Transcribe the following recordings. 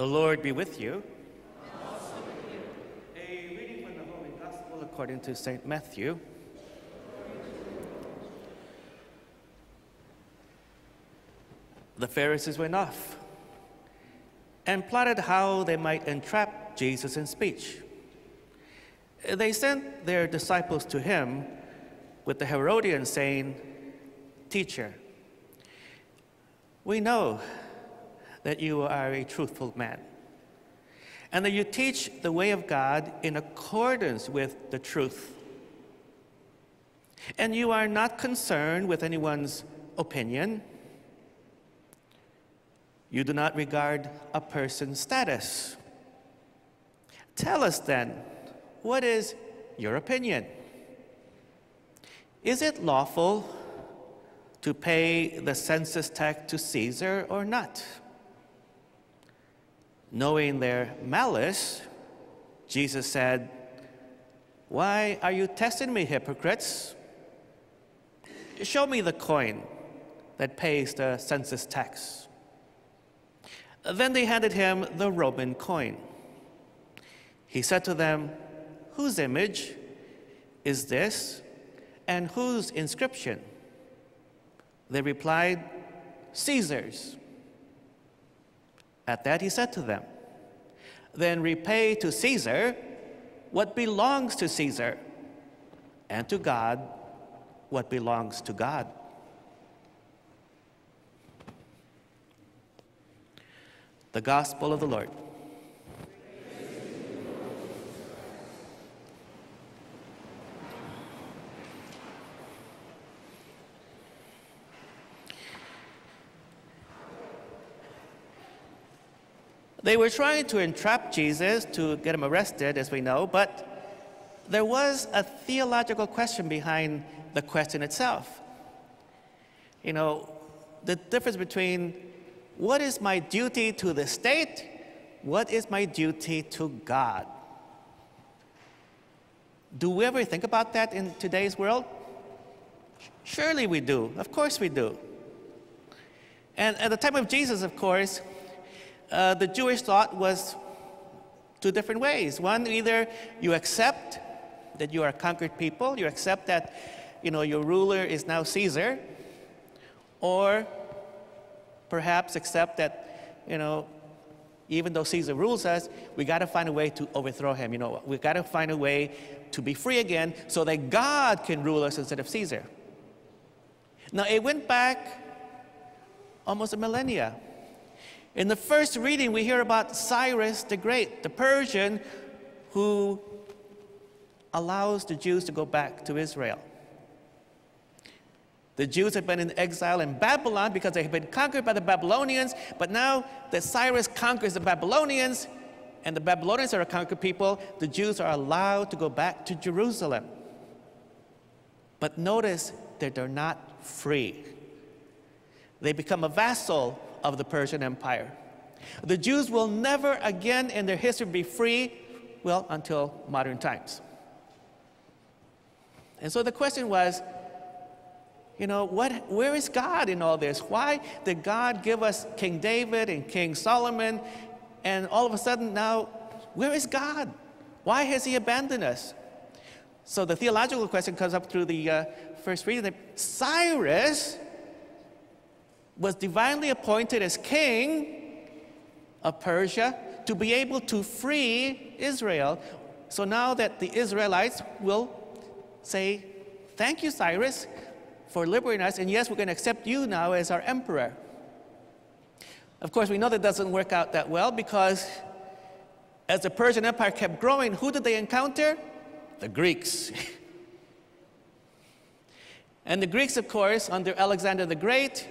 The Lord be with you. And also with you. A reading from the Holy Gospel according to St. Matthew. The Pharisees went off and plotted how they might entrap Jesus in speech. They sent their disciples to him with the Herodians, saying, "Teacher, we know that you are a truthful man, and that you teach the way of God in accordance with the truth. And you are not concerned with anyone's opinion. You do not regard a person's status. Tell us then, what is your opinion? Is it lawful to pay the census tax to Caesar or not?" Knowing their malice, Jesus said, "Why are you testing me, hypocrites? Show me the coin that pays the census tax." Then they handed him the Roman coin. He said to them, "Whose image is this, and whose inscription?" They replied, "Caesar's." At that he said to them, "Then repay to Caesar what belongs to Caesar, and to God what belongs to God." The Gospel of the Lord. They were trying to entrap Jesus to get him arrested, as we know, but there was a theological question behind the question itself. You know, the difference between what is my duty to the state, what is my duty to God? Do we ever think about that in today's world? Surely we do. Of course we do. And at the time of Jesus, of course, the Jewish thought was two different ways. One, either you accept that you are a conquered people, you accept that, your ruler is now Caesar, or perhaps accept that, even though Caesar rules us, we got to find a way to overthrow him. We got to find a way to be free again so that God can rule us instead of Caesar. Now, it went back almost a millennia. In the first reading, we hear about Cyrus the Great, the Persian who allows the Jews to go back to Israel. The Jews had been in exile in Babylon because they had been conquered by the Babylonians, but now that Cyrus conquers the Babylonians, and the Babylonians are a conquered people, the Jews are allowed to go back to Jerusalem. But notice that they're not free. They become a vassal of the Persian Empire. The Jews will never again in their history be free, well, until modern times. And so the question was, where is God in all this? Why did God give us King David and King Solomon, and all of a sudden now, where is God? Why has he abandoned us? So the theological question comes up through the first reading that Cyrus was divinely appointed as king of Persia to be able to free Israel. So now that the Israelites will say, "Thank you, Cyrus, for liberating us, and yes, we're going to accept you now as our emperor." Of course, we know that doesn't work out that well, because as the Persian Empire kept growing, who did they encounter? The Greeks. And the Greeks, of course, under Alexander the Great,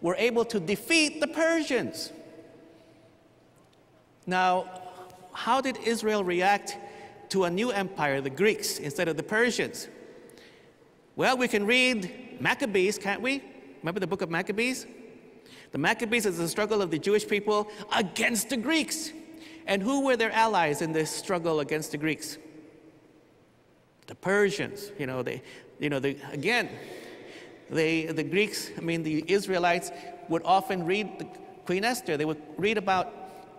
were able to defeat the Persians. Now, how did Israel react to a new empire, the Greeks, instead of the Persians? Well, we can read Maccabees, can't we? Remember the book of Maccabees? The Maccabees is the struggle of the Jewish people against the Greeks. And who were their allies in this struggle against the Greeks? The Persians. The Greeks, the Israelites would often read Queen Esther. They would read about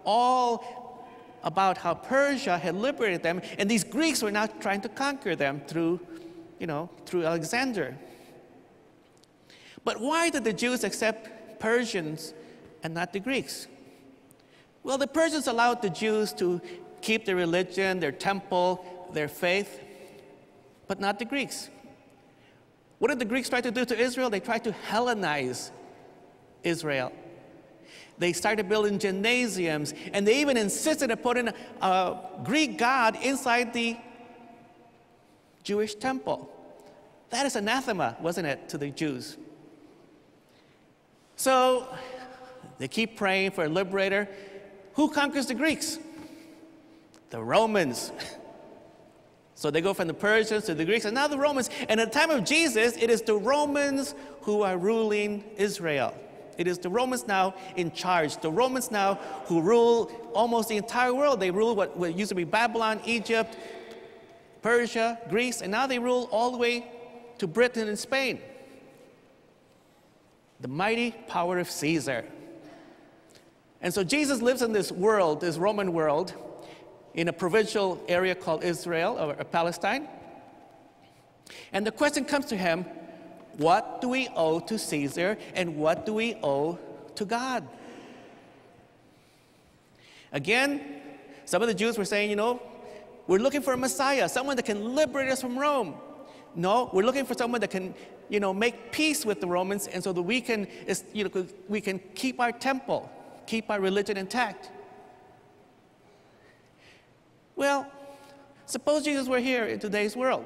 all about how Persia had liberated them, and these Greeks were now trying to conquer them through Alexander. But why did the Jews accept Persians and not the Greeks? Well, the Persians allowed the Jews to keep their religion, their temple, their faith, but not the Greeks. What did the Greeks try to do to Israel? They tried to Hellenize Israel. They started building gymnasiums, and they even insisted on putting a Greek god inside the Jewish temple. That is anathema, wasn't it, to the Jews? So they keep praying for a liberator. Who conquers the Greeks? The Romans. So they go from the Persians to the Greeks, and now the Romans. And at the time of Jesus, it is the Romans who are ruling Israel. It is the Romans now in charge. The Romans now who rule almost the entire world. They rule what used to be Babylon, Egypt, Persia, Greece, and now they rule all the way to Britain and Spain. The mighty power of Caesar. And so Jesus lives in this world, this Roman world, in a provincial area called Israel or Palestine. And the question comes to him, what do we owe to Caesar and what do we owe to God? Again, some of the Jews were saying, we're looking for a Messiah, someone that can liberate us from Rome. No, we're looking for someone that can, make peace with the Romans, and so that we can keep our temple, keep our religion intact. Well, suppose Jesus were here in today's world.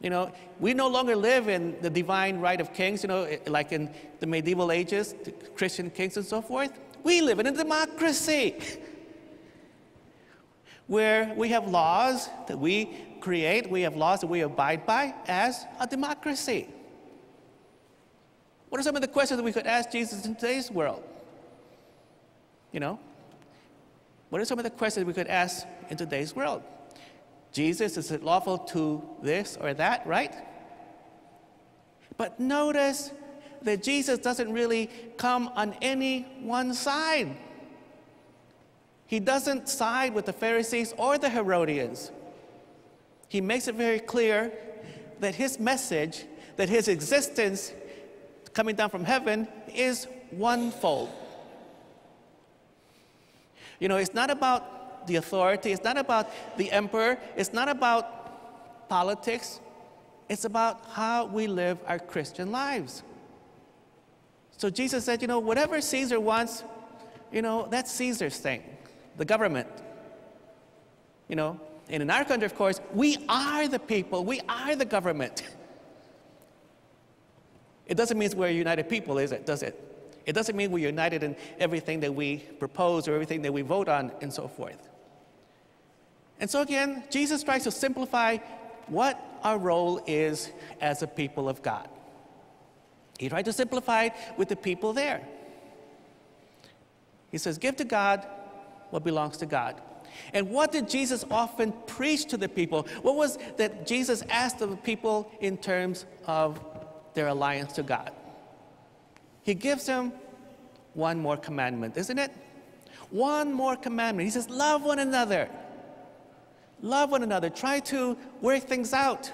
We no longer live in the divine right of kings, like in the medieval ages, the Christian kings and so forth. We live in a democracy where we have laws that we create, we have laws that we abide by as a democracy. What are some of the questions that we could ask Jesus in today's world? What are some of the questions we could ask in today's world? Jesus, is it lawful to this or that, right? But notice that Jesus doesn't really come on any one side. He doesn't side with the Pharisees or the Herodians. He makes it very clear that his message, that his existence coming down from heaven is onefold. It's not about the authority, it's not about the emperor, it's not about politics, it's about how we live our Christian lives. So Jesus said, whatever Caesar wants, that's Caesar's thing, the government. And in our country, of course, we are the people, we are the government. It doesn't mean we're a united people, is it? Does it? It doesn't mean we're united in everything that we propose or everything that we vote on and so forth. And so again, Jesus tries to simplify what our role is as a people of God. He tried to simplify it with the people there. He says, give to God what belongs to God. And what did Jesus often preach to the people? What was that Jesus asked of the people in terms of their alliance to God? He gives them one more commandment, isn't it? One more commandment. He says, love one another. Love one another. Try to work things out.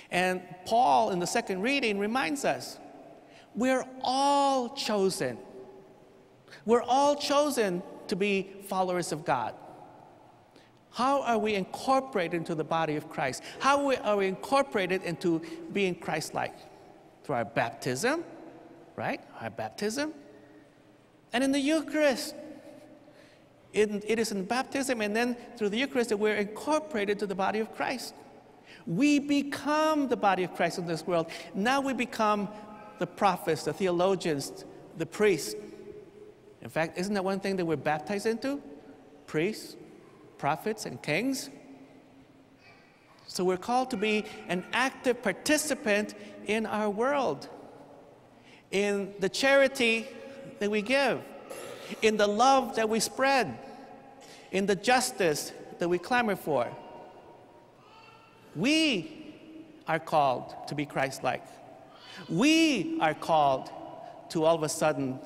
And Paul, in the second reading, reminds us, we're all chosen. We're all chosen to be followers of God. How are we incorporated into the body of Christ? How are we incorporated into being Christ-like? Through our baptism, right? Our baptism. And in the Eucharist. It is in baptism and then through the Eucharist that we're incorporated to the body of Christ. We become the body of Christ in this world. Now we become the prophets, the theologians, the priests. In fact, isn't that one thing that we're baptized into? Priests, prophets, and kings. So we're called to be an active participant in our world, in the charity that we give, in the love that we spread, in the justice that we clamor for. We are called to be Christ-like. We are called to all of a sudden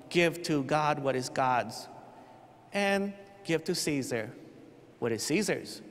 give to God what is God's, and give to Caesar what is Caesar's.